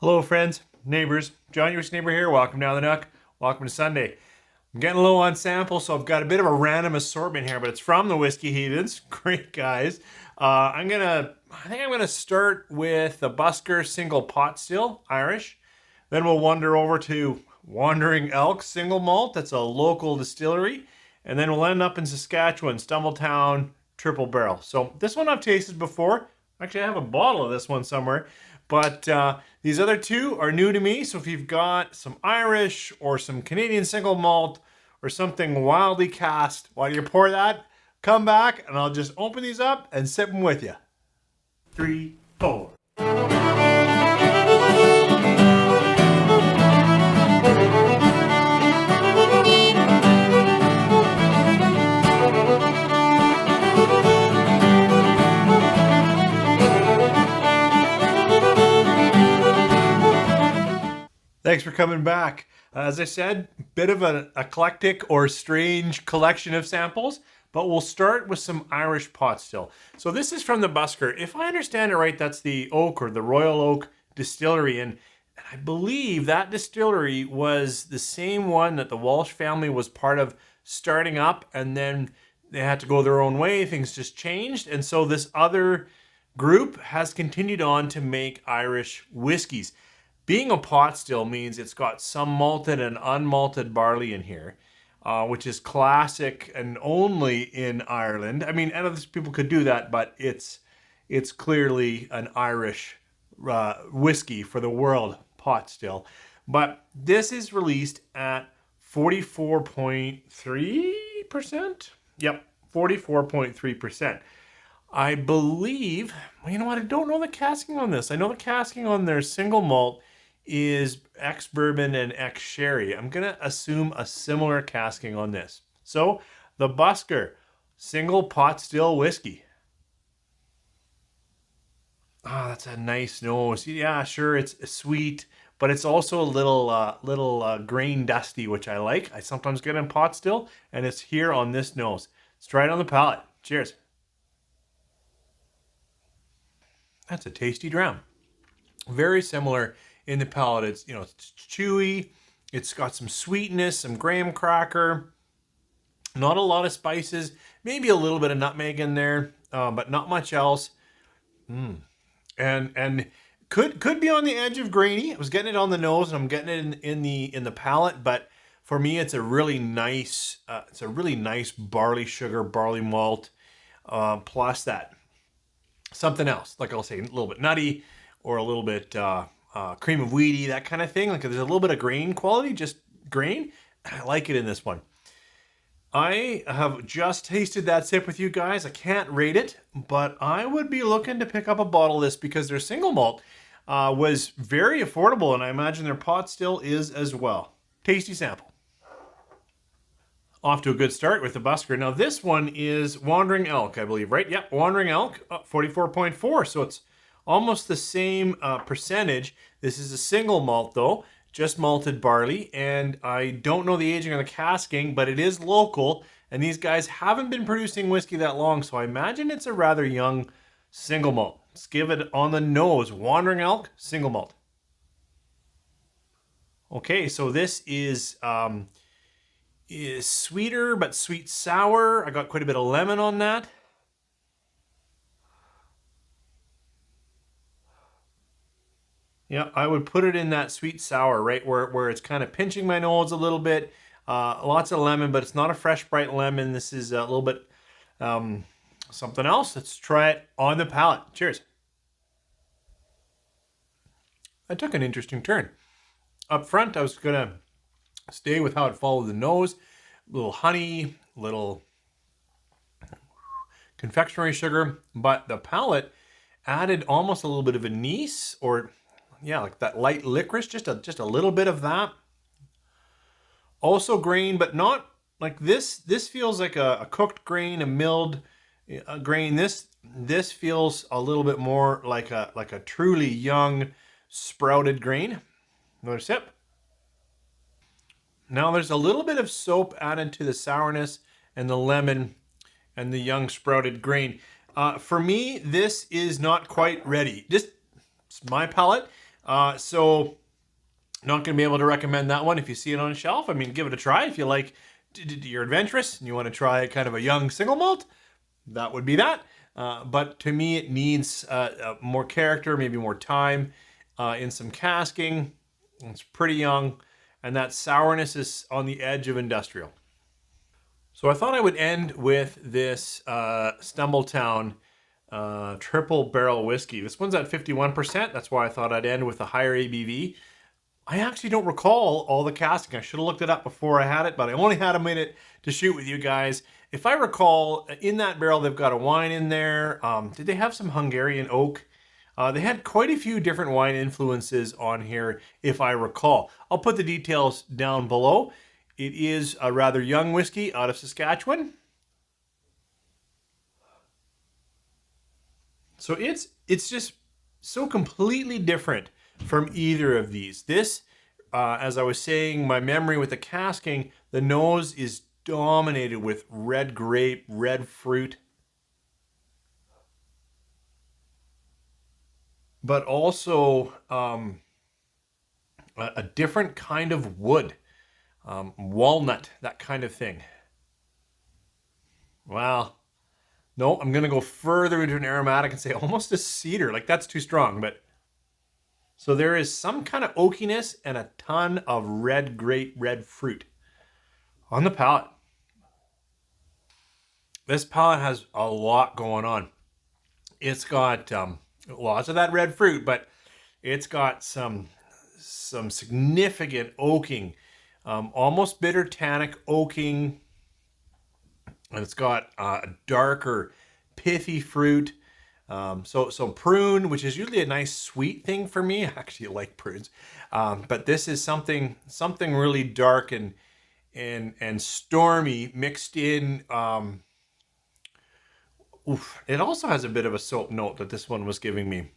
Hello friends, neighbors, John, your neighbor here. Welcome down the Nook. Welcome to Sunday. I'm getting low on samples, so I've got a bit of a random assortment here, but it's from the Whiskey Heathens. Great guys. I think I'm gonna start with the Busker Single Pot still, Irish. Then we'll wander over to Wandering Elk Single Malt. That's a local distillery. And then we'll end up in Saskatchewan, Stumbletown Triple Barrel. So this one I've tasted before. Actually, I have a bottle of this one somewhere. But these other two are new to me. So if you've got some Irish or some Canadian single malt or something wildly cast, while you pour that, come back and I'll just open these up and sip them with you. 3, 4. Thanks for coming back. As I said, bit of an eclectic or strange collection of samples, but we'll start with some Irish pot still. So this is from the Busker. If I understand it right, that's the Oak or the Royal Oak Distillery, and I believe that distillery was the same one that the Walsh family was part of starting up, and then they had to go their own way. Things just changed, and so this other group has continued on to make Irish whiskies. Being a pot still means it's got some malted and unmalted barley in here, which is classic and only in Ireland. I mean, other people could do that, but it's clearly an Irish whiskey for the world, pot still. But this is released at 44.3%. Yep, 44.3%. I believe, well, you know what? I don't know the casking on this. I know the casking on their single malt is ex-bourbon and ex-sherry. I'm going to assume a similar casking on this. So, the Busker Single Pot Still Whiskey. Ah, that's a nice nose. Yeah, sure, it's sweet, but it's also a little grain dusty, which I like. I sometimes get in pot still, and it's here on this nose. Let's try it on the palate. Cheers. That's a tasty dram. Very similar in the palate. It's, it's chewy. It's got some sweetness, some graham cracker. Not a lot of spices. Maybe a little bit of nutmeg in there, but not much else. And could be on the edge of grainy. I was getting it on the nose, and I'm getting it in the palate. But for me, it's a really nice. It's a really nice barley sugar, barley malt, plus that. Something else, like I'll say, a little bit nutty or a little bit cream of wheaty, that kind of thing. Like there's a little bit of grain quality, just grain. I like it in this one. I have just tasted that sip with you guys. I can't rate it, but I would be looking to pick up a bottle of this because their single malt was very affordable, and I imagine their pot still is as well. Tasty sample. Off to a good start with the Busker. Now this one is Wandering Elk, I believe, right? Yep, Wandering Elk, 44.4. So it's almost the same percentage. This is a single malt though, just malted barley. And I don't know the aging on the casking, but it is local. And these guys haven't been producing whiskey that long, so I imagine it's a rather young single malt. Let's give it on the nose. Wandering Elk, single malt. Okay, so this is sweeter, but sweet sour. I got quite a bit of lemon on that. Yeah, I would put it in that sweet sour, right where it's kind of pinching my nose a little bit. Lots of lemon, but it's not a fresh, bright lemon. This is a little bit something else. Let's try it on the palate. Cheers. I took an interesting turn. Up front, I was going to stay with how it followed the nose. A little honey, little confectionery sugar, but the palate added almost a little bit of anise, or yeah, like that light licorice, just a little bit of that. Also grain, but not like this. This feels like a cooked grain, a milled grain. This feels a little bit more like a truly young sprouted grain. Another sip. Now there's a little bit of soap added to the sourness and the lemon and the young sprouted grain. For me, this is not quite ready. Just my palate. So not going to be able to recommend that one if you see it on a shelf. I mean, give it a try if you like, you're adventurous and you want to try kind of a young single malt. That would be that. But to me, it needs more character, maybe more time in some casking. It's pretty young, and that sourness is on the edge of industrial. So I thought I would end with this Stumbletown Triple Barrel Whiskey. This one's at 51%. That's why I thought I'd end with a higher ABV. I actually don't recall all the casting. I should have looked it up before I had it, but I only had a minute to shoot with you guys. If I recall, in that barrel, they've got a wine in there. Did they have some Hungarian oak? They had quite a few different wine influences on here, if I recall. I'll put the details down below. It is a rather young whiskey out of Saskatchewan. So it's just so completely different from either of these. This, as I was saying, my memory with the casking, the nose is dominated with red grape, red fruit. But also a different kind of wood, walnut, that kind of thing. Well, no, I'm going to go further into an aromatic and say almost a cedar. Like, that's too strong, but... So there is some kind of oakiness and a ton of red grape, red fruit on the palate. This palate has a lot going on. It's got lots of that red fruit, but it's got some significant oaking, almost bitter tannic oaking, and it's got a darker, pithy fruit. So prune, which is usually a nice sweet thing for me. I actually like prunes, but this is something really dark and stormy mixed in. It also has a bit of a soap note that this one was giving me.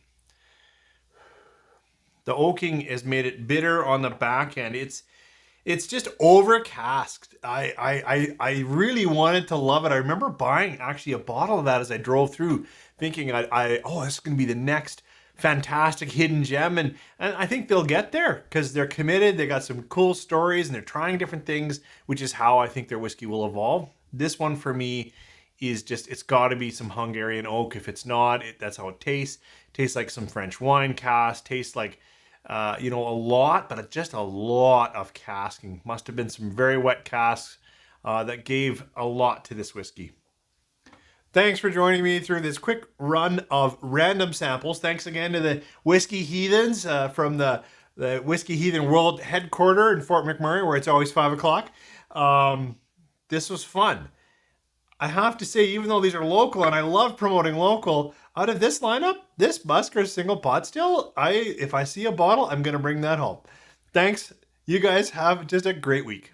The oaking has made it bitter on the back end. It's just overcast. I really wanted to love it. I remember buying actually a bottle of that as I drove through, thinking oh, this is going to be the next fantastic hidden gem, and I think they'll get there because they're committed. They got some cool stories and they're trying different things, which is how I think their whiskey will evolve. This one for me is just, it's got to be some Hungarian oak. If it's not, that's how it tastes. Tastes like some French wine cask. Tastes like, a lot, but just a lot of casking. Must have been some very wet casks that gave a lot to this whiskey. Thanks for joining me through this quick run of random samples. Thanks again to the Whiskey Heathens from the Whiskey Heathen World Headquarters in Fort McMurray, where it's always 5 o'clock. This was fun. I have to say, even though these are local and I love promoting local, out of this lineup, this Busker Single Pot still, if I see a bottle, I'm going to bring that home. Thanks. You guys have just a great week.